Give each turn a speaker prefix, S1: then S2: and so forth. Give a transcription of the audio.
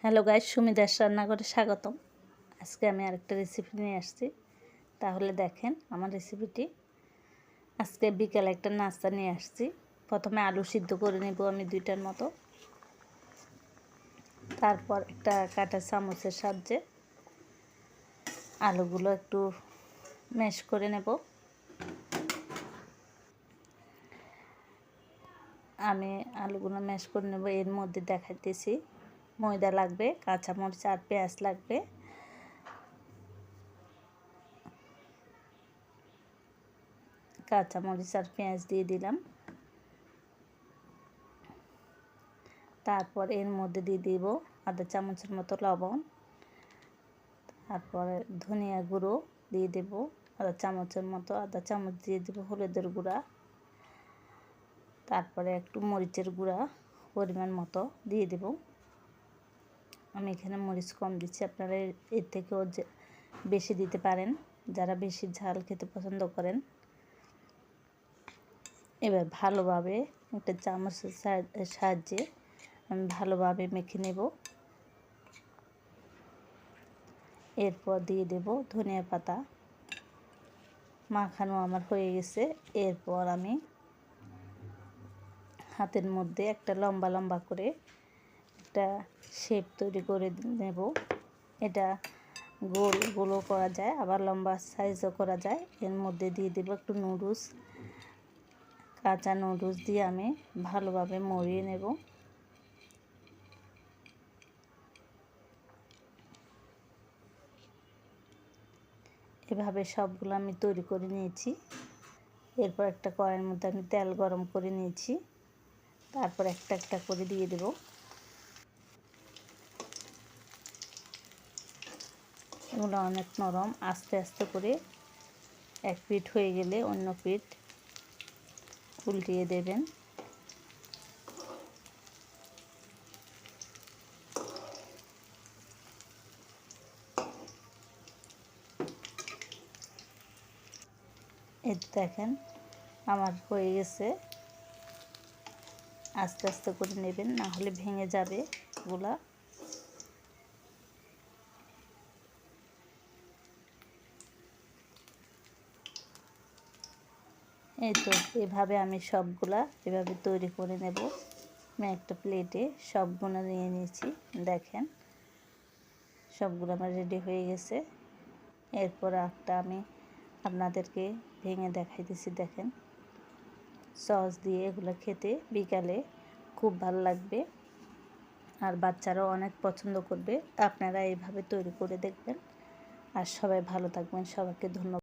S1: Hello guys, সুমিদাস রান্নাঘরে স্বাগতম। আজকে আমি আরেকটা রেসিপি নিয়ে আসছি। তাহলে দেখেন আমার রেসিপিটি। আজকে বিকেলে একটা নাস্তা নিয়ে আসছি। প্রথমে আলু সিদ্ধ করে নেব আমি 2টার মতো। তারপর একটা কাঁটা চামচের সাহায্যে আলুগুলো একটু ম্যাশ করে নেব। আমি আলুগুলো ম্যাশ করে নেব। এর মধ্যে দেখাইতেছি ময়দা লাগবে, কাঁচামরিচ আর পেঁয়াজ লাগবে। কাঁচামরিচ আর পেঁয়াজ দিয়ে দিলাম। তারপর এর মধ্যে দিয়ে দিব আধা চামচের মতো লবণ। তারপরে ধনিয়া গুঁড়ো দিয়ে দেব আধা চামচের মতো। আধা চামচ দিয়ে দেব হলুদের গুঁড়া। তারপরে একটু মরিচের গুঁড়া পরিমাণ মতো দিয়ে দেব। আমি এখানে মরিচ কম দিচ্ছি, আপনারা এর থেকেও বেশি দিতে পারেন যারা বেশি ঝাল খেতে পছন্দ করেন। এবার ভালোভাবে একটা চামচের সাহায্যে আমি ভালোভাবে মেখে নেব। এরপর দিয়ে দেব ধনিয়া পাতা। মাখানো আমার হয়ে গেছে। এরপর আমি হাতের মধ্যে একটা লম্বা লম্বা করে একটা শেপ তৈরি করে নেব। এটা গোল গোলও করা যায়, আবার লম্বা সাইজও করা যায়। এর মধ্যে দিয়ে দেব একটু নুডলস, কাঁচা নুডলস দিয়ে আমি ভালোভাবে মরিয়ে নেব। এভাবে সবগুলো আমি তৈরি করে নিয়েছি। এরপর একটা কড়াইয়ের মধ্যে আমি তেল গরম করে নিয়েছি। তারপর একটা একটা করে দিয়ে দেব। এগুলো অনেক নরম। আস্তে আস্তে করে এক পিঠ হয়ে গেলে অন্য পিঠ উল্টিয়ে দেবেন। এই দেখেন আমার হয়ে গেছে। আস্তে আস্তে করে নেবেন, না হলে ভেঙে যাবে এগুলা। এই তো এভাবে আমি সবগুলা এভাবে তৈরি করে নেব। আমি একটা প্লেটে সবগুলো নিয়ে নিয়েছি। দেখেন সবগুলো আমার রেডি হয়ে গেছে। এরপর একটা আমি আপনাদেরকে ভেঙে দেখাইতেছি। দেখেন সস দিয়ে এগুলো খেতে বিকালে খুব ভালো লাগবে, আর বাচ্চারাও অনেক পছন্দ করবে। আপনারা এইভাবে তৈরি করে দেখবেন। আর সবাই ভালো থাকবেন। সবাইকে ধন্যবাদ।